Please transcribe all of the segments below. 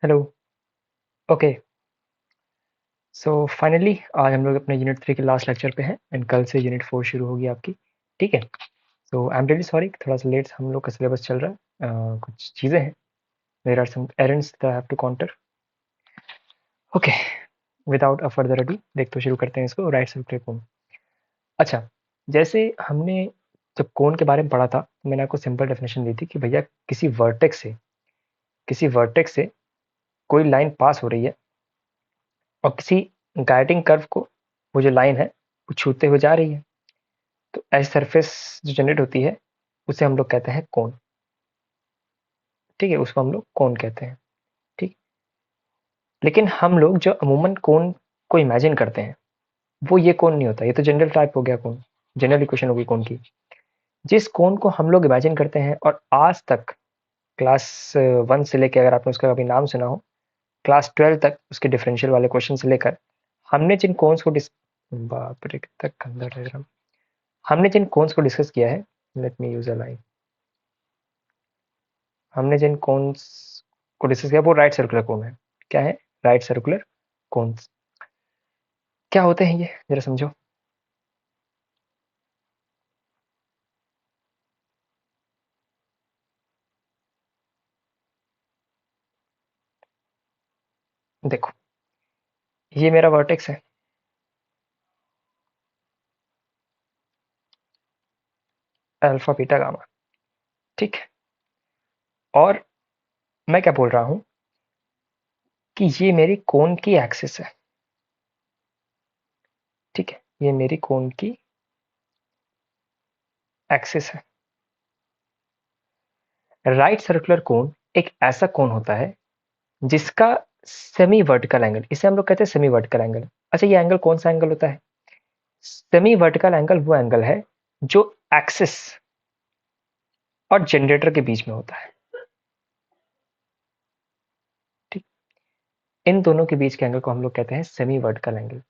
Hello. Okay. So finally आज हम लोग अपने यूनिट 3 के लास्ट लेक्चर पे हैं एंड कल से यूनिट 4 शुरू होगी आपकी। ठीक है। सो आई एम रियली सॉरी, थोड़ा सा लेट हम लोग का सिलेबस चल रहा है। कुछ चीज़ें हैं, there are some errands that I have to counter. Okay, without a further ado देख तो शुरू करते हैं इसको। Right circular cone. अच्छा, जैसे हमने जब कोन के बारे में पढ़ा था तो मैंने आपको सिंपल डेफिनेशन दी थी कि भैया किसी वर्टेक्स से कोई लाइन पास हो रही है और किसी गाइडिंग कर्व को वो जो लाइन है वो छूते हुए जा रही है, तो ऐसी सरफेस जो जनरेट होती है उसे हम लोग कहते हैं कोन। ठीक है, उसको हम लोग कोन कहते हैं। ठीक। लेकिन हम लोग जो अमूमन कोन को इमेजिन करते हैं वो ये कोन नहीं होता, ये तो जनरल टाइप हो गया कोन, जनरल इक्वेशन होगी कोन की। जिस कोन को हम लोग इमेजिन करते हैं और आज तक क्लास 1 से लेकर, अगर आपने उसका कभी नाम सुना हो, क्लास 12 तक उसके डिफरेंशियल वाले क्वेश्चन से लेकर हमने जिन कोन्स को बाप रे कितना गंदा डायग्राम। हमने जिन कोन्स को डिस्कस किया है, let me use a line, हमने जिन कोन्स को डिस्कस किया वो राइट सर्कुलर कोन है। क्या है? Right circular cones. क्या होते हैं ये जरा समझो। देखो, ये मेरा वर्टेक्स है, अल्फा बीटा गामा। ठीक है। और मैं क्या बोल रहा हूं कि ये मेरी कोन की एक्सिस है। ठीक है, ये मेरी कोन की एक्सिस है। राइट सर्कुलर कोन एक ऐसा कोन होता है जिसका सेमी वर्टिकल एंगल, इसे हम लोग कहते हैं सेमी वर्टिकल एंगल। अच्छा, ये एंगल कौन सा एंगल होता है? सेमी वर्टिकल एंगल वो एंगल है जो एक्सिस और जनरेटर के बीच में होता है। ठीक। इन दोनों के बीच के एंगल को हम लोग कहते हैं सेमी वर्टिकल एंगल।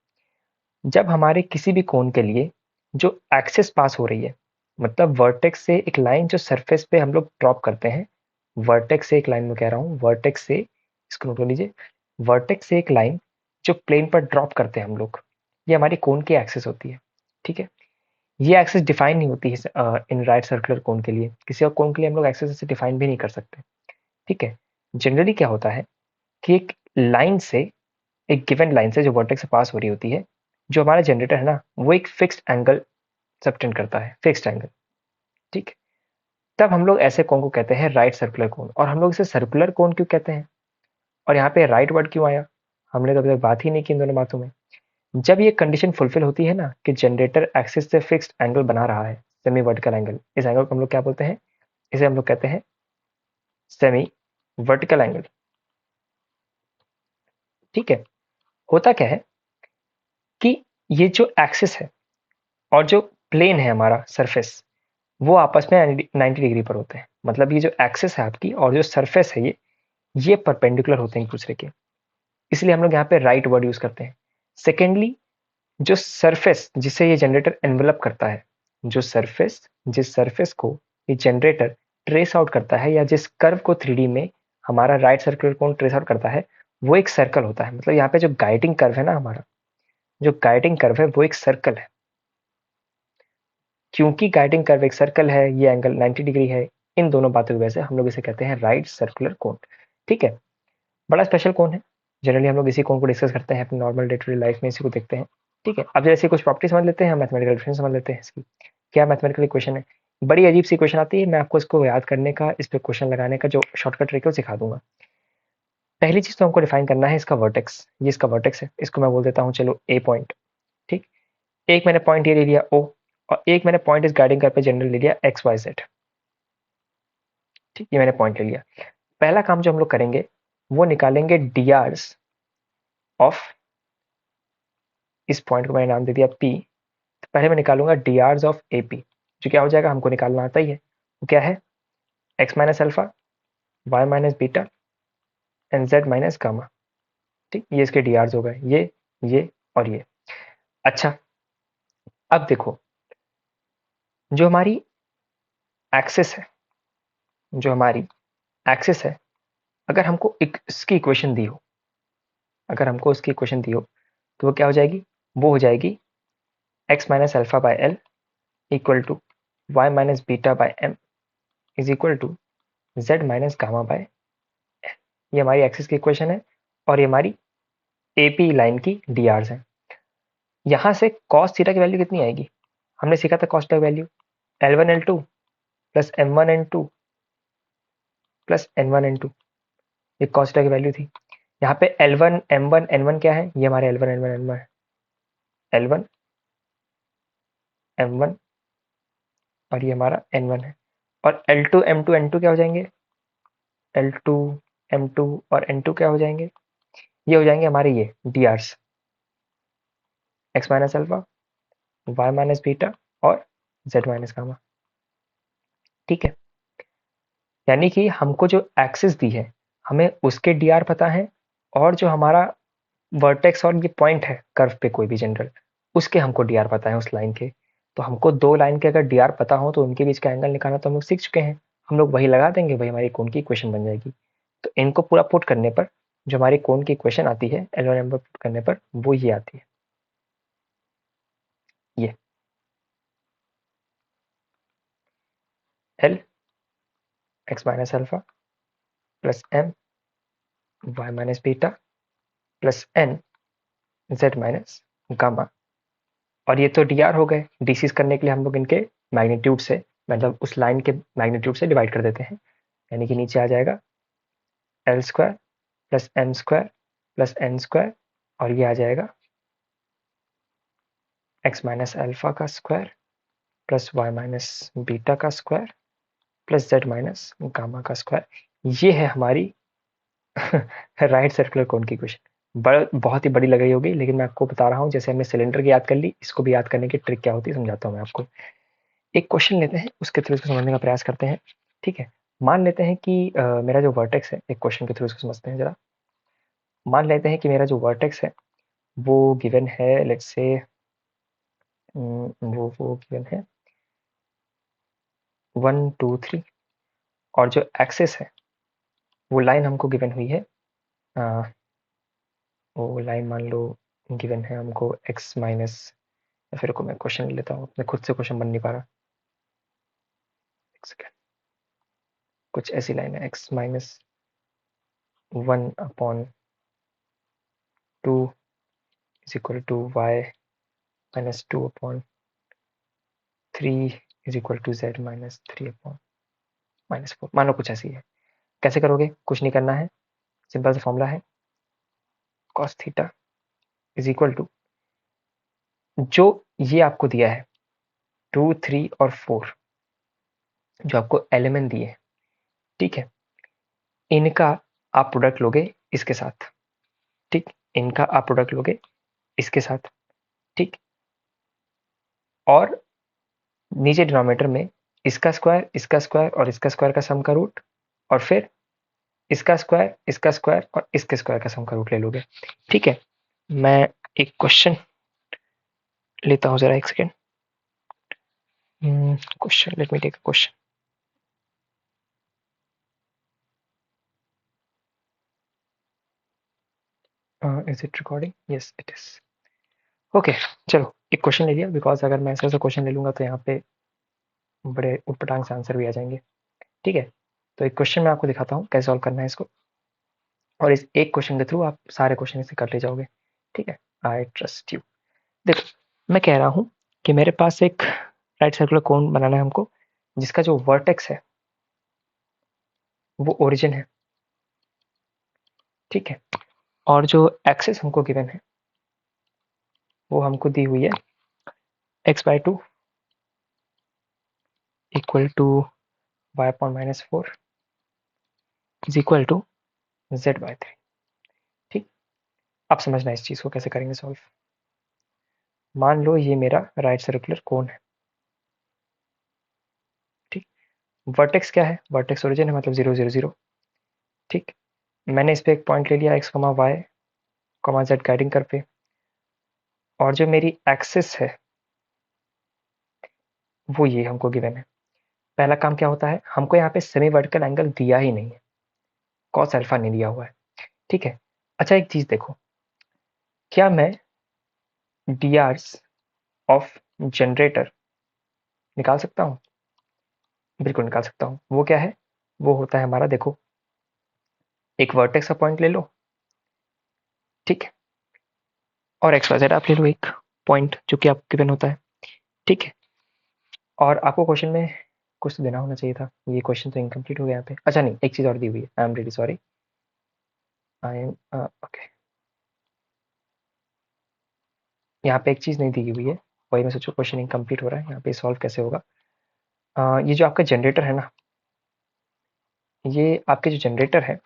जब हमारे किसी भी कोन के लिए जो एक्सिस पास हो रही है, मतलब वर्टेक्स से एक लाइन जो सरफेस पे हम लोग ड्रॉप करते हैं, वर्टेक्स से एक लाइन में कह रहा हूँ, वर्टेक्स से, इसको नोट कर लीजिए, वर्टेक्स से एक लाइन जो प्लेन पर ड्रॉप करते हैं हम लोग, ये हमारी कोन की एक्सिस होती है। ठीक है। ये एक्सिस डिफाइन नहीं होती है इन राइट सर्कुलर कोन के लिए, किसी और कोन के लिए हम लोग एक्सिस ऐसे डिफाइन भी नहीं कर सकते। ठीक है। जनरली क्या होता है कि एक लाइन से, एक गिवन लाइन से जो वर्टेक्स से पास हो रही होती है, जो हमारा जनरेटर है ना, वो एक फिक्स्ड एंगल सबटेंड करता है, फिक्स्ड एंगल। ठीक है। तब हम लोग ऐसे कोन को कहते हैं राइट सर्कुलर कोन, और हम लोग इसे सर्कुलर कोन क्यों कहते हैं और यहाँ पे राइट वर्ड क्यों आया, हमने तो अभी तक बात ही नहीं की इन दोनों बातों में। जब ये कंडीशन फुलफिल होती है ना कि जनरेटर एक्सिस से फिक्स्ड एंगल बना रहा है, सेमी वर्टिकल एंगल, इस एंगल को हम लोग क्या बोलते हैं? इसे हम लोग कहते हैं सेमी वर्टिकल एंगल। ठीक है। होता क्या है कि ये जो एक्सिस है और जो प्लेन है हमारा सरफेस, वो आपस में 90 डिग्री पर होते हैं। मतलब ये जो एक्सिस है आपकी और जो सरफेस है ये परपेंडिकुलर होते हैं एक दूसरे के, इसलिए हम लोग यहाँ पे राइट वर्ड यूज करते हैं। सेकेंडली, जो सरफेस जिसे ये जनरेटर एनवेलप करता है, जो सरफेस, जिस सरफेस को ये जनरेटर ट्रेस आउट करता है, या जिस कर्व को 3D में हमारा राइट सर्कुलर कोन ट्रेस आउट करता है, वो एक सर्कल होता है। मतलब यहाँ पे जो गाइडिंग कर्व है ना हमारा, जो गाइडिंग कर्व है वो एक सर्कल है। क्योंकि गाइडिंग कर्व एक सर्कल है, ये एंगल 90 डिग्री है, इन दोनों बातों की वजह से हम लोग इसे कहते हैं राइट सर्कुलर कोन। ठीक है। बड़ा स्पेशल कोन है। जनरली हम लोग इसी कोन को डिस्कस करते हैं अपनी normal day to day life में, इसी को देखते हैं। ठीक है। अब जैसे कुछ प्रॉपर्टी समझ लेते हैं, मैथमेटिकल डिफरेंस समझ लेते हैं इसकी। क्या मैथमेटिकल इक्वेशन है? बड़ी अजीब सी इक्वेशन आती है, मैं आपको इसको याद करने का, इस पे क्वेश्चन लगाने का जो शॉर्टकट ट्रिक है वो सिखा दूंगा। पहली चीज तो हमको डिफाइन करना है इसका वर्टेक्स। ये इसका वर्टेक्स है, इसको मैं बोल देता हूँ चलो ए पॉइंट। ठीक। एक मैंने पॉइंट ये ले लिया ओ, और एक मैंने पॉइंट इस गाइडिंग कर पे जनरल ले लिया एक्स वाई जेड। ठीक, ये मैंने पॉइंट ले लिया। पहला काम जो हम लोग करेंगे वो निकालेंगे डी आर्स ऑफ, इस पॉइंट को मैंने नाम दे दिया पी। तो पहले मैं निकालूंगा D Rs of A P, जो क्या हो जाएगा, हमको निकालना आता ही है। वो क्या है? X minus alpha, y minus beta and z minus gamma. ठीक, ये इसके डी आर्स हो गए, ये और ये। अच्छा, अब देखो, जो हमारी एक्सिस है, जो हमारी एक्सिस है अगर हमको इसकी इक्वेशन दी हो, अगर हमको इसकी इक्वेशन दी हो तो वो क्या हो जाएगी, वो हो जाएगी x minus alpha by l equal to y minus beta by m is equal to z minus gamma by. ये हमारी एक्सिस की इक्वेशन है और ये हमारी एपी लाइन की डी आर्स है। यहाँ से कॉस थीटा की वैल्यू कितनी आएगी, हमने सीखा था कॉस थीटा की value L1 L2 plus M1 N2 plus N1 N2, ये कॉस थीटा की वैल्यू थी। यहाँ पे L1 M1 N1 क्या है, ये हमारे L1 N1 N1 है, L1 M1 और ये हमारा N1 है। और L2 M2 N2 क्या हो जाएंगे, L2 M2 और N2 क्या हो जाएंगे, ये हो जाएंगे हमारे ये D Rs, x minus alpha, y minus beta और जेड माइनस गामा। ठीक है, यानी कि हमको जो एक्सिस दी है हमें उसके डी आर पता है, और जो हमारा वर्टेक्स और ये पॉइंट है कर्व पे कोई भी जनरल, उसके हमको डी आर पता है उस लाइन के। तो हमको दो लाइन के अगर डी आर पता हो तो उनके बीच का एंगल निकालना तो हम लोग सीख चुके हैं, हम लोग वही लगा देंगे, वही हमारी कोण की इक्वेशन बन जाएगी। तो इनको पूरा पुट करने पर जो हमारी कोण की इक्वेशन आती है L1 नंबर पुट करने पर वो ये आती है, ये L x minus alpha plus M y minus beta plus N z minus gamma. और ये तो डी आर हो गए, डीसीज करने के लिए हम लोग इनके मैग्नीट्यूड से, मतलब उस लाइन के मैग्नीट्यूड से डिवाइड कर देते हैं, यानी कि नीचे आ जाएगा L square plus M square plus N square, और ये आ जाएगा एक्स माइनस अल्फा का square plus Y minus beta का square plus Z minus gamma का स्क्वायर। ये है हमारी राइट सर्कुलर कोन की इक्वेशन। बहुत ही बड़ी लग रही होगी, लेकिन मैं आपको बता रहा हूँ, जैसे हमने सिलेंडर की याद कर ली, इसको भी याद करने की ट्रिक क्या होती है समझाता हूँ मैं आपको। एक क्वेश्चन लेते हैं, उसके थ्रू इसको समझने का प्रयास करते हैं। ठीक है, मान लेते हैं कि मेरा जो वर्टेक्स है, एक क्वेश्चन के थ्रू इसको समझते हैं जरा। मान लेते हैं कि मेरा जो वर्टेक्स है वो गिवन है, लेट्स से वो गिवन है 1 2 3, और जो एक्सेस है वो लाइन हमको गिवन हुई है, वो लाइन मान लो गिवन है हमको x माइनस, या फिर को मैं क्वेश्चन ले लेता हूँ, अपने खुद से क्वेश्चन बन नहीं पा रहा, एक सेकेंड। कुछ ऐसी लाइन है x minus 1/2 is equal to y minus 2/3 is equal to z minus 3/-4, मान लो कुछ ऐसी है। कैसे करोगे, कुछ नहीं करना है, सिंपल सा फॉर्मूला है cos theta is equal to, जो ये आपको दिया है 2 3 और 4, जो आपको एलिमेंट दिए, ठीक है, इनका आप प्रोडक्ट लोगे इसके साथ, ठीक, इनका आप प्रोडक्ट लोगे इसके साथ, ठीक, और नीचे डिनोमिनेटर में इसका स्क्वायर और इसका स्क्वायर का सम का रूट, और फिर इसका स्क्वायर और इसके स्क्वायर का सम का रूट ले लोगे। ठीक है, मैं एक क्वेश्चन लेता हूँ, जरा एक second. Question, let me take a question. Is it recording, yes it is. Okay, चलो एक क्वेश्चन ले लिया, बिकॉज अगर मैं ऐसा क्वेश्चन ले लूंगा तो यहाँ पे बड़े उटपटांग से आंसर भी आ जाएंगे। ठीक है, तो एक क्वेश्चन मैं आपको दिखाता हूँ कैसे सॉल्व करना है इसको, और इस एक क्वेश्चन के थ्रू आप सारे क्वेश्चन इसे कर ले जाओगे। ठीक है, आई ट्रस्ट यू। देखो, मैं कह रहा हूँ कि मेरे पास एक राइट सर्कुलर कोन बनाना है हमको, जिसका जो वर्टेक्स है वो ओरिजिन है, ठीक है, और जो एक्सिस हमको गिवन है वो हमको दी हुई है x/2 equal to y/-4 is equal to z/3। ठीक, अब समझना इस चीज को कैसे करेंगे सॉल्व। मान लो ये मेरा राइट सर्कुलर कोन है, ठीक, वर्टेक्स क्या है, वर्टेक्स ओरिजिन है, मतलब 0 0 0। ठीक, मैंने इस पे एक पॉइंट ले लिया x, y, z गाइडिंग कर पे, और जो मेरी एक्सिस है वो ये हमको गिवन है। पहला काम क्या होता है, हमको यहाँ पे सेमी वर्टिकल एंगल दिया ही नहीं है, कॉस अल्फा नहीं दिया हुआ है, ठीक है। अच्छा एक चीज देखो, क्या मैं डी आर्स ऑफ जनरेटर निकाल सकता हूँ? बिल्कुल निकाल सकता हूँ। वो क्या है? वो होता है हमारा, देखो, एक वर्टेक्स का पॉइंट ले लो, ठीक है, और एक्स वाई जेड आप ले लो एक पॉइंट जो कि आपको गिवन होता है, ठीक है। और आपको क्वेश्चन में कुछ तो देना होना चाहिए था, ये क्वेश्चन तो इनकम्प्लीट हो गया यहाँ पे। अच्छा नहीं, एक चीज और दी हुई है, I am really sorry, I am okay, यहाँ पे एक चीज नहीं दी हुई है, वही मैं सोचूं क्वेश्चन इनकम्प्लीट हो रहा है, यहाँ पे सॉल्व कैसे होगा। ये जो आपका जनरेटर है ना, ये आपके जो जनरेटर है,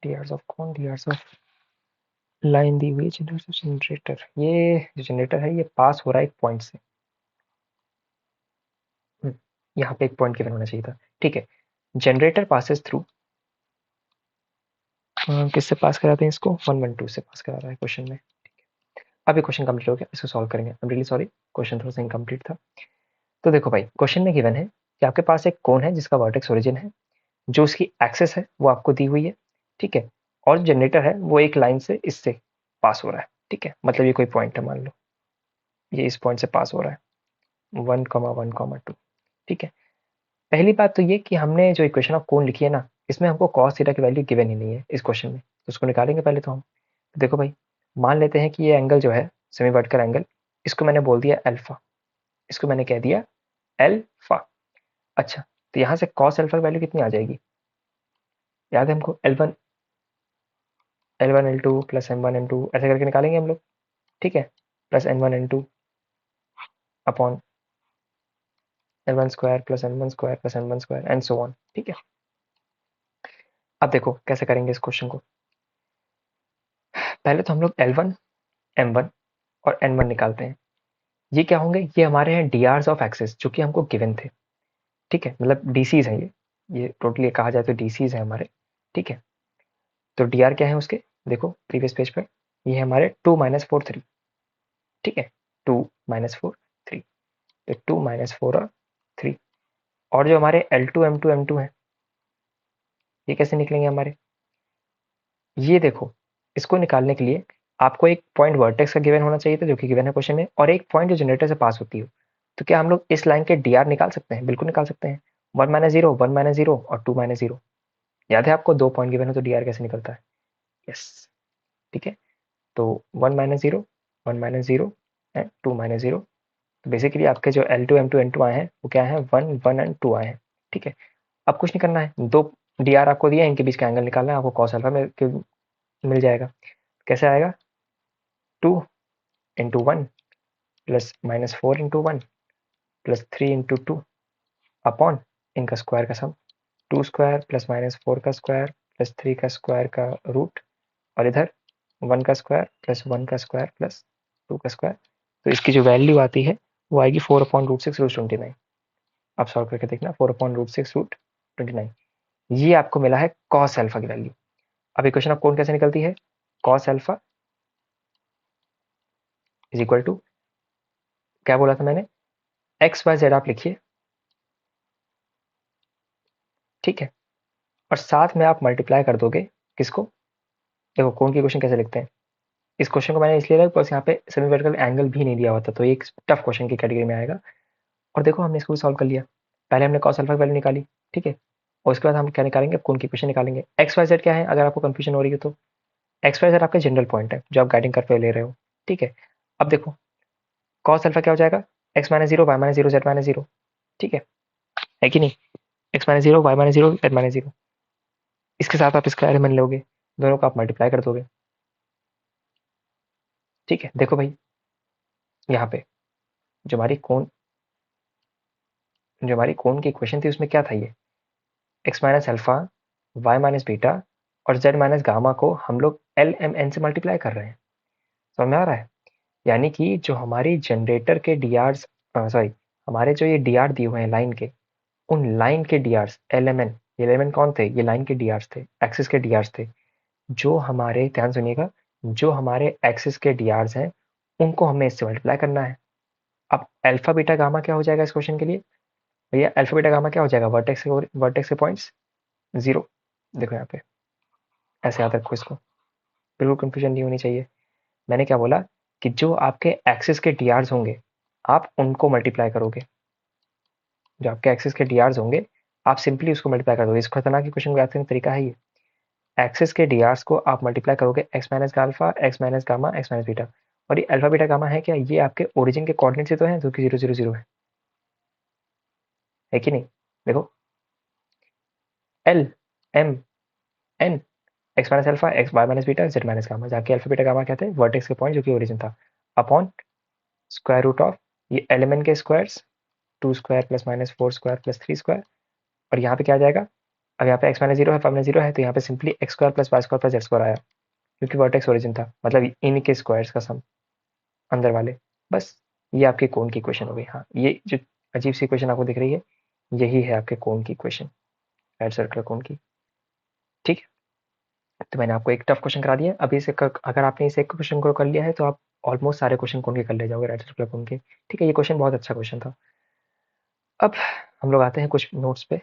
डीआर्स ऑफ कौन, डीआर्स ऑफ लाइन दी हुई है जनरेटर, ये जो जनरेटर है ये पास हो रहा है एक पॉइंट से, यहाँ पे एक पॉइंट गिवन होना चाहिए था, ठीक है। जनरेटर पासेस थ्रू, किससे पास कराते हैं इसको, 112 से पास करा रहा है क्वेश्चन में। अब ये क्वेश्चन कंप्लीट हो गया, इसको सॉल्व करेंगे। I am really sorry, question थोड़ा सा इनकम्प्लीट था। तो देखो भाई, क्वेश्चन में गिवन है कि आपके पास एक कोन है जिसका वर्टेक्स ओरिजिन है, जो उसकी एक्सेस है वो आपको दी हुई है, ठीक है, और जनरेटर है वो एक लाइन से इससे पास हो रहा है, ठीक है, मतलब ये कोई पॉइंट है, मान लो ये इस पॉइंट से पास हो रहा है 1,1,2, ठीक है। पहली बात तो ये कि हमने जो इक्वेशन ऑफ कोन लिखी है ना, इसमें हमको कॉस थीटा की वैल्यू गिवन ही नहीं है इस क्वेश्चन में, तो उसको निकालेंगे पहले तो हम। तो देखो भाई, मान लेते हैं कि ये एंगल जो है सेमी वर्टिकल एंगल, इसको मैंने बोल दिया अल्फा, इसको मैंने कह दिया अल्फा। अच्छा, तो यहाँ से कॉस अल्फा की वैल्यू कितनी आ जाएगी, याद है हमको, L1 L2 plus M1 M2 ऐसे करके निकालेंगे हम लोग, ठीक है, plus N1 N2 upon L1 square plus M1 square plus M1 square and so on, ठीक है। अब देखो कैसे करेंगे इस क्वेश्चन को। पहले तो हम लोग L1 M1 और N1 निकालते हैं। ये क्या होंगे, ये हमारे हैं डी आर्स ऑफ एक्सिस जो कि हमको गिवन थे, ठीक है, मतलब डीसीज हैं ये टोटली कहा जाए तो डीसीज है हमारे, ठीक है। तो डी आर क्या है उसके, देखो प्रीवियस पेज पर, ये है हमारे 2 - 4 3, ठीक है, 2 - 4 3, तो 2 - 4 और 3, और जो हमारे L2 M2 M2 है, ये कैसे निकलेंगे हमारे, ये देखो, इसको निकालने के लिए आपको एक पॉइंट वर्टेक्स का गिवन होना चाहिए था जो कि गिवन है क्वेश्चन में, और एक पॉइंट जो जनरेटर से पास होती हो। तो क्या हम लोग इस लाइन के डी आर निकाल सकते हैं? बिल्कुल निकाल सकते हैं। 1 - 0 1 - 0 और 2 - 0, याद है आपको, दो पॉइंट गिवन हो तो डी आर कैसे निकलता है, यस, ठीक है। तो 1 - 0 1 - 0 है 2 - 0, तो बेसिकली आपके जो L2 M2 N2 आए हैं वो क्या है, 1 1 एंड 2 आए हैं, ठीक है। अब कुछ नहीं करना है, दो डी आर आपको दिया है, इनके बीच का एंगल निकालना है, आपको कॉस अल्फा मिल जाएगा। कैसे आएगा, 2 × 1 प्लस -4 × 1 प्लस 3 × 2 अपॉन इनका स्क्वायर का सम, 2 स्क्वायर प्लस -4 का स्क्वायर प्लस 3 का स्क्वायर का रूट, और इधर 1 का स्क्वायर प्लस 1 का स्क्वायर प्लस 2 का स्क्वायर। तो इसकी जो वैल्यू आती है वो आएगी 4/√6 √29। आप सॉल्व करके देखना, 4/√6 √29, ये आपको मिला है कॉस अल्फा की वैल्यू। अब इक्वेशन ऑफ कोण कैसे निकलती है, cos alpha is equal to, क्या बोला था मैंने, एक्स वाई जेड आप लिखिए, ठीक है, और साथ में आप मल्टीप्लाई कर दोगे किसको, देखो कोण की इक्वेशन कैसे लिखते हैं, इस क्वेश्चन को मैंने इसलिए लिखा बिकॉज यहाँ पे सेमी वर्टिकल एंगल भी नहीं दिया हुआ था, तो एक टफ क्वेश्चन की कैटेगरी में आएगा। और देखो हमने इसको भी सॉल्व कर लिया, पहले हमने कॉस अल्फा की वैल्यू निकाली, ठीक है, और उसके बाद हम क्या निकालेंगे, कोण की इक्वेशन निकालेंगे। एक्स वाई जेड क्या है, अगर आपको कंफ्यूजन हो रही है तो एक्स वाई जेड आपका जनरल पॉइंट है जो आप गाइडिंग कर पे ले रहे हो, ठीक है। अब देखो कॉस अल्फा क्या हो जाएगा, x - 0 y - 0 z - 0, ठीक है कि नहीं, x - 0 y - 0 z - 0, इसके साथ आप इसका एलिमेंट लोगे, दोनों को आप मल्टीप्लाई कर दोगे, ठीक है। देखो भाई, यहाँ पे जो हमारी कोण की इक्वेशन थी उसमें क्या था, ये x - अल्फा y - बीटा और z - गामा को हम लोग एल एम एन से मल्टीप्लाई कर रहे हैं, समझ में आ रहा है। यानी कि जो हमारी जनरेटर के डी आर, सॉरी, हमारे जो ये डी आर दिए हुए हैं लाइन के, उन लाइन के D R l m n, ये एलिमेंट कौन थे, ये लाइन के डी आर थे, एक्सिस के डी आर थे, जो हमारे, ध्यान सुनिएगा, जो हमारे एक्सिस के डी आर हैं उनको हमें इससे मल्टीप्लाई करना है। अब अल्फा बीटा गामा क्या हो जाएगा इस क्वेश्चन के लिए, भैया अल्फा बीटा गामा क्या हो जाएगा, वर्टेक्स के पॉइंट्स 0। देखो यहाँ पे ऐसे याद रखो इसको, बिल्कुल कंफ्यूजन नहीं होनी चाहिए। मैंने क्या बोला कि जो आपके एक्सिस के डी होंगे आप उनको मल्टीप्लाई करोगे, जो आपके एक्सिस के डी होंगे आप सिंपली उसको मल्टीप्लाई कर दोगे। इस खतरनाक क्वेश्चन को याद करने का तरीका है ये, एक्सिस के डी को आप मल्टीप्लाई करोगे x minus alpha, x minus gamma, x minus beta. और ये अल्फा बीटा गामा है क्या, ये आपके ओरिजिन के कोऑर्डिनेट से तो है जो कि 0 0 0 है कि नहीं। देखो l m n x minus alpha, x y minus beta, z minus gamma, जाके अल्फा बीटा गामा कहते हैं वर्टेक्स के पॉइंट जो कि ओरिजिन था, अपॉन स्क्वायर रूट ऑफ ये एलिमेंट के squares 2 square plus minus 4 square plus 3 square. और यहाँ पे क्या आ जाएगा, अब यहाँ पे एक्स माइनस 0 है, फाइव माइनस 0 है, तो यहाँ पे simply x square plus y square plus z square आया, क्योंकि वर्टेक्स ओरिजिन था, मतलब इनके स्क्वायर्स का सम अंदर वाले। बस ये आपके कोण की इक्वेशन हो गई। हाँ, ये जो अजीब सी इक्वेशन आपको दिख रही है यही है आपके कोण की इक्वेशन, राइट सर्कुलर कोण की। ठीक है, तो मैंने आपको एक टफ क्वेश्चन करा दिया। अभी इसे अगर आपने इस एक क्वेश्चन को कर लिया है तो आप ऑलमोस्ट सारे क्वेश्चन कोण के कर ले जाओगे, राइट सर्कुलर कोण के। ठीक है, ये क्वेश्चन बहुत अच्छा क्वेश्चन था। अब हम लोग आते हैं कुछ नोट्स पे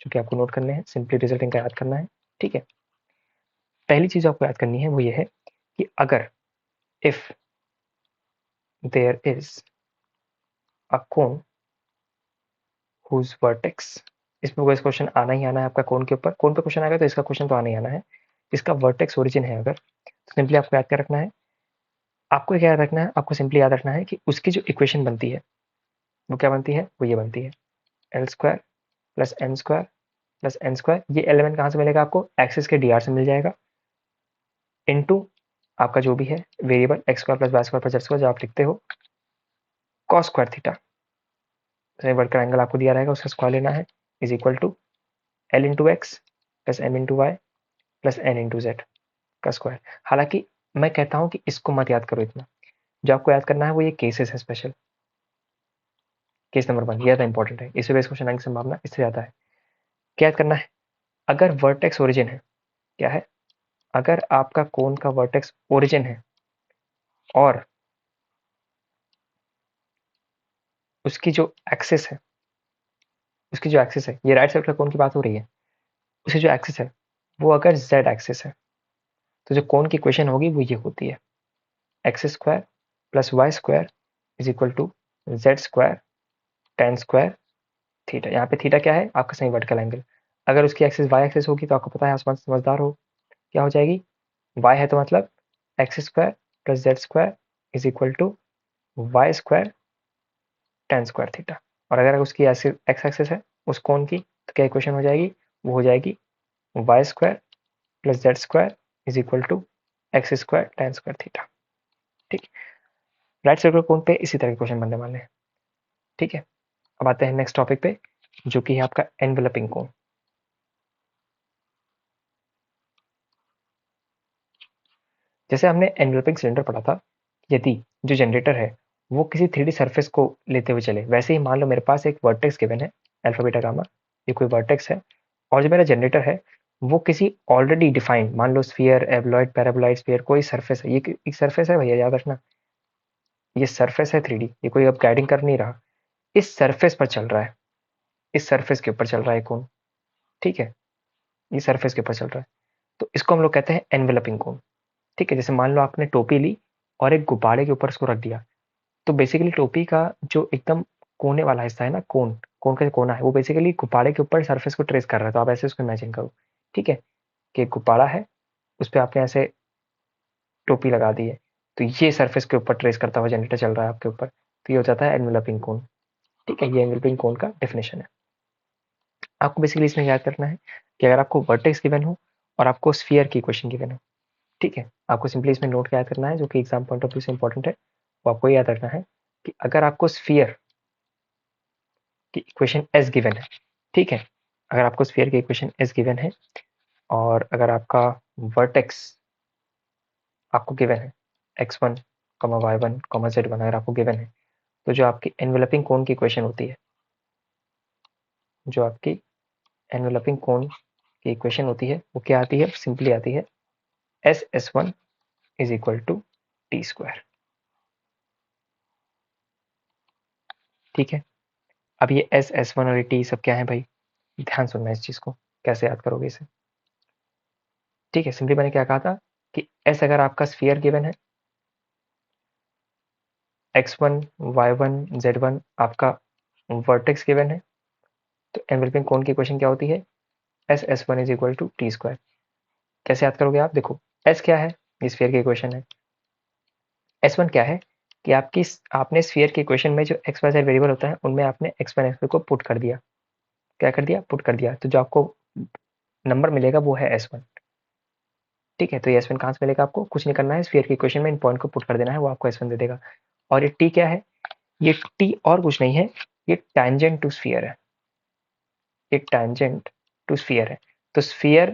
जो कि आपको नोट करने हैं, सिंपली रिजल्ट इनका याद करना है। ठीक है, पहली चीज आपको याद करनी है वो ये है कि अगर if there is a cone whose vertex, इसमें कोई क्वेश्चन आना ही आना है आपका कोन के ऊपर, कोन पे क्वेश्चन आएगा तो इसका क्वेश्चन तो आना ही आना है। इसका वर्टेक्स ओरिजिन है अगर, तो सिंपली आपको याद क्या रखना है, आपको क्या याद रखना है, आपको सिंपली याद रखना है कि उसकी जो इक्वेशन बनती है वो क्या बनती है, वो ये बनती है l square plus M square plus N square. ये एलिमेंट कहाँ से मिलेगा आपको, एक्सिस के डी से मिल जाएगा, इनटू आपका जो भी है variable x square plus y square plus z square जो आप लिखते हो cos square theta, vertical angle आपको दिया रहेगा उसका स्क्वायर लेना है, is equal to l into x plus m into y plus n into z का स्क्वायर। हालांकि मैं कहता हूं कि इसको मत याद करो इतना, जो आपको याद करना है वो ये केसेस है स्पेशल। केस नंबर 1 ये ज्यादा इंपॉर्टेंट है, इससे बेस क्वेश्चन आने की संभावना इससे ज्यादा है। क्या याद करना है, अगर वर्टेक्स ओरिजिन है, क्या है, अगर आपका कोन का वर्टेक्स ओरिजिन है और उसकी जो एक्सिस है, उसकी जो एक्सिस है, ये राइट सर्कुलर कोन की बात हो रही है, उसकी जो एक्सिस है वो अगर जेड एक्सिस है, तो जो कोन की इक्वेशन होगी वो ये होती है x square plus y square is equal to z square tan square theta. यहाँ पे थीटा क्या है, आपका सही वर्टिकल एंगल। अगर उसकी एक्सिस वाई एक्सिस होगी तो आपको पता है, आसमान समझदार हो, क्या हो जाएगी, वाई है तो मतलब x square plus z square is equal to y square tan square theta. और अगर उसकी एक्स एक्सिस है उस कोण की, तो क्या इक्वेशन हो जाएगी, वो हो जाएगी y square plus z square is equal to x square tan square theta. ठीक, राइट सर्कुलर कोण पे इसी तरह के क्वेश्चन बनने वाले हैं। ठीक है, अब आते हैं नेक्स्ट टॉपिक पे जो कि है आपका एनवेलपिंग कोण। जैसे हमने एनवेलपिंग सिलेंडर पढ़ा था, यदि जो जनरेटर है वो किसी 3D सरफेस को लेते हुए चले, वैसे ही मान लो मेरे पास एक वर्टेक्स गिवन है अल्फा बीटा गामा, ये कोई वर्टेक्स है, और जो मेरा जनरेटर है वो किसी ऑलरेडी डिफाइंड, मान लो स्फीयर, एबलॉइड, पैराबोलॉइड, स्फीयर, कोई सरफेस है, ये एक सरफेस है भैया, याद रखना ये सरफेस है 3D, ये कोई अब गाइडिंग कर नहीं रहा, इस सरफेस पर चल रहा है, इस सरफेस के ऊपर चल रहा है कौन। ठीक है, ये सरफेस के ऊपर चल रहा है, तो इसको हम लोग कहते हैं एनवेलपिंग कोन। ठीक है, जैसे मान लो आपने टोपी ली और एक गुब्बारे के ऊपर उसको रख दिया, तो बेसिकली टोपी का जो एकदम कोने वाला हिस्सा है ना, कोन कोन का जो कोना है वो बेसिकली गुब्बारे के ऊपर सरफेस को ट्रेस कर रहा है, तो आप ऐसे उसको इमेजिन करो। ठीक है, कि एक गुब्बारा है, उस पर आपने ऐसे टोपी लगा दी है, तो ये सरफेस के ऊपर ट्रेस करता हुआ जनरेटर चल रहा है आपके ऊपर, तो ये हो जाता है एनवेलपिंग कोन। ठीक है, ये एनवेलपिंग कोन का डेफिनेशन है। आपको बेसिकली इसमें याद करना है कि अगर आपको वर्टेक्स गिवन हो और आपको स्फीयर की इक्वेशन गिवन हो, ठीक है, आपको सिंपली इसमें नोट क्या याद करना है जो कि एग्जाम पॉइंट ऑफ व्यू से इंपॉर्टेंट है, वो आपको याद रखना है कि अगर आपको स्फीयर की इक्वेशन एस गिवन है, ठीक है, अगर आपको स्फीयर की इक्वेशन एस गिवन है और अगर आपका वर्टेक्स आपको गिवन है x1 y1 z1 अगर आपको गिवन है, तो जो आपकी एनवेलपिंग कोन की इक्वेशन होती है, जो आपकी एनवेलपिंग कोन की इक्वेशन होती है वो क्या आती है, सिंपली आती है S1 is equal to T square. ठीक है, अब ये S1 और T सब क्या है भाई, ध्यान सुनना इस चीज़ को, कैसे याद करोगे इसे। ठीक है, सिंपली मैंने क्या कहा था कि S अगर आपका स्फीयर गिवन है, x1, y1, z1 आपका वर्टेक्स गिवन है, तो एनवेलपिंग कोण की इक्वेशन क्या होती है, S1 is equal to T square. कैसे याद करोगे आप, देखो S क्या है, ये स्फीयर की इक्वेशन है। S1 क्या है कि आपने स्फीयर की इक्वेशन में जो एक्स वाई जेड वेरिएबल होता है उनमें आपने x1 x2 को पुट कर दिया। क्या कर दिया, पुट कर दिया, तो जो आपको नंबर मिलेगा वो है S1। ठीक है, तो ये S1 कहाँ से मिलेगा, आपको कुछ नहीं करना है, स्फीयर की इक्वेशन में इन पॉइंट को पुट कर देना है, वो आपको S1 दे देगा। और ये T क्या है, ये T और कुछ नहीं है, ये टैंजेंट टू स्फीयर है, ये टैंजेंट टू स्फीयर है। तो स्फीयर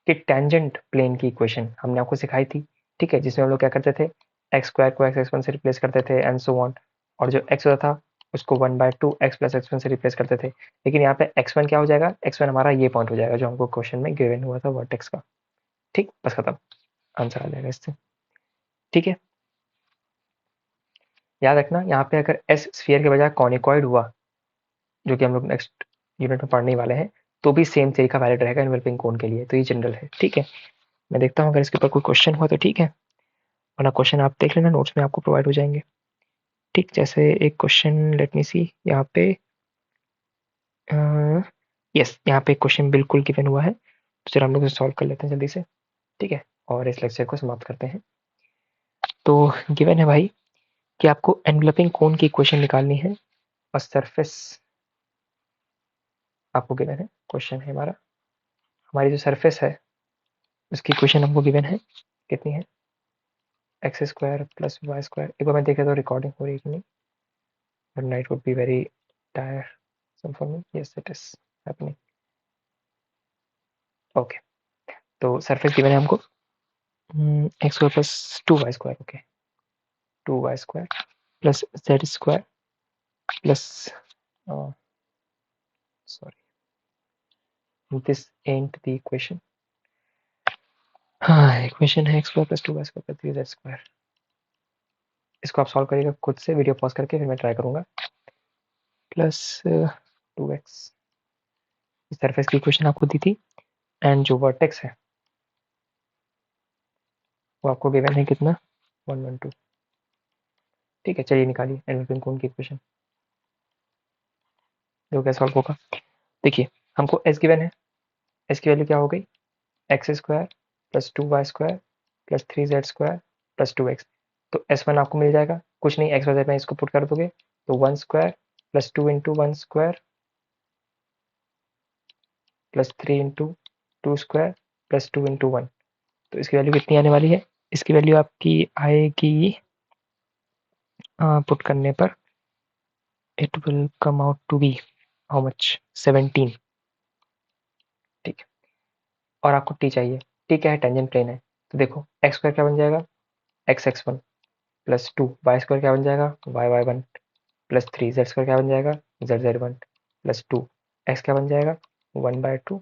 के टैंजेंट प्लेन की इक्वेशन हमने आपको सिखाई थी। ठीक है, जिसमें हम लोग क्या करते थे, एक्स स्क्वायर को x1 से रिप्लेस करते थे एंड सो ऑन, और जो x होता था उसको 1/2 x प्लस x1 से रिप्लेस करते थे। लेकिन यहाँ पे x1 क्या हो जाएगा, x1 हमारा ये पॉइंट हो जाएगा जो हमको क्वेश्चन में गिवन हुआ था वर्टेक्स का। ठीक, बस खत्म, आंसर आ जाएगा इससे। ठीक है, याद रखना यहाँ पे अगर एस स्फीयर के बजाय कॉनिकॉइड हुआ, जो कि हम लोग नेक्स्ट यूनिट में पढ़ने वाले हैं, तो भी सेम तरीका वैलिड रहेगा इन्वेल्पिंग कोन के लिए, तो ये जनरल है। ठीक है, मैं देखता हूँ अगर इसके ऊपर कोई क्वेश्चन हुआ तो ठीक है, वरना क्वेश्चन आप देख लेना, नोट्स में आपको प्रोवाइड हो जाएंगे। ठीक, जैसे एक क्वेश्चन लेट मी सी यहाँ पे, यस यहाँ पे एक क्वेश्चन बिल्कुल गिवन हुआ है, तो चलो हम लोग इसे सॉल्व कर लेते हैं जल्दी से। ठीक है, और इस लेक्चर को समाप्त करते हैं। तो गिवन है भाई कि आपको एनवेलपिंग कोन की इक्वेशन निकालनी है और सरफेस आपको गिवन है, क्वेश्चन है हमारा, हमारी जो सरफेस है उसकी इक्वेशन हमको गिवन है, कितनी है, x square plus y square. एक बार मैं देखा तो रिकॉर्डिंग हो रही है कि नहीं, but night would be very tyre for me, yes it is happening. Okay, तो सरफेस गिवन है हमको x square plus 2y square, okay 2y square plus z square plus, sorry this and the equation, हाँ equation है x square plus 2y square plus 3z square. इसको आप solve करिएगा खुद से, वीडियो पॉज करके, फिर मैं ट्राई करूंगा। प्लस 2x, सरफेस की इक्वेशन आपको दी थी, एंड जो वर्टेक्स है वो आपको गिवन है कितना, 112। ठीक है, चलिए निकालिए एनवेलपिंग कोन की इक्वेशन, जो क्या सॉल्व होगा। देखिए हमको एस गिवन है, एस की वैल्यू क्या हो गई, x square plus 2y square plus 3z square plus 2x। तो S1 आपको मिल जाएगा, कुछ नहीं एक्स वजह में इसको पुट कर दोगे, तो 1 square plus 2 into 1 square plus 3 into 2 square plus 2 into 1। तो इसकी वैल्यू कितनी आने वाली है, इसकी वैल्यू आपकी आएगी, पुट करने पर it will come out to be how much, 17। ठीक है, और आपको टी चाहिए, टी क्या है, टेंजेंट प्लेन है, तो देखो एक्स स्क्वायर क्या बन जाएगा, x1 प्लस 2 y स्क्वायर क्या बन जाएगा, y1 प्लस 3z स्क्वायर क्या बन जाएगा, z1 प्लस 2 x क्या बन जाएगा, 1/2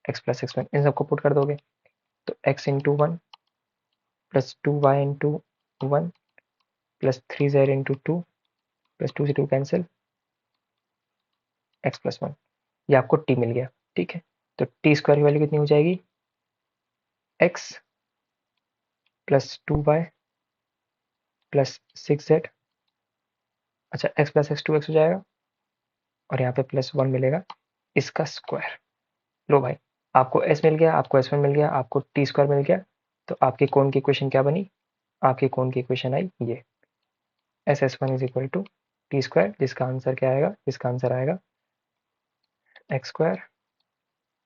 x प्लस x1। इन सबको पुट कर दोगे तो x into 1 plus 2y into 1 plus 3z into 2 plus 2 से 2 कैंसिल, x प्लस 1, ये आपको t मिल गया। ठीक है, तो टी स्क्वायर की वैल्यू कितनी हो जाएगी, x plus 2y plus 6z, अच्छा x प्लस x 2x हो जाएगा, और यहाँ पे प्लस 1 मिलेगा, इसका स्क्वायर। लो भाई, आपको s मिल गया, आपको s1 मिल गया, आपको टी स्क्वायर मिल गया, तो आपके कोण की इक्वेशन क्या बनी, आपके कोण की इक्वेशन आई ये, S1 is equal to T square, जिसका आंसर क्या आएगा, जिसका आंसर आएगा x square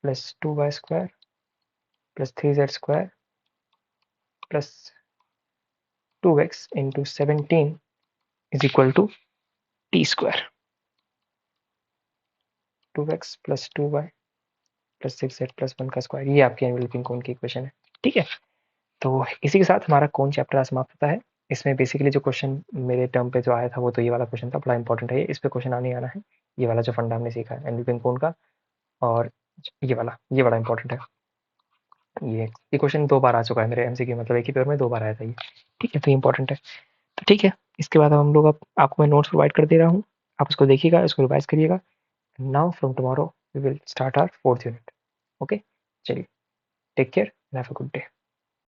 plus 2y square plus 3z square plus 2x into 17 is equal to T square, 2x plus 2y plus 6z plus 1 का square, ये आपकी enveloping कोण की इक्वेशन है। ठीक है, तो इसी के साथ हमारा कोण चैप्टर समाप्त होता है। इसमें बेसिकली जो क्वेश्चन मेरे टर्म पे जो आया था वो तो ये वाला क्वेश्चन था, बड़ा इंपॉर्टेंट है, इस पे क्वेश्चन आने आना है, ये वाला जो फंडा हमने सीखा है एनवेलपिंग कोण का, और ये वाला, ये बड़ा इंपॉर्टेंट है। ये क्वेश्चन 2 बार आ चुका है मेरे एमसीक्यू, मतलब एक ही पेपर में 2 बार आया था ये। ठीक है, तो इंपॉर्टेंट है। तो ठीक है, इसके बाद हम लोग अब आपको मैं नोट्स प्रोवाइड कर दे रहा हूँ, आप उसको देखिएगा, इसको रिवाइज करिएगा। Now from tomorrow we will start our 4th unit. Okay, चलिए, take care and have a good day.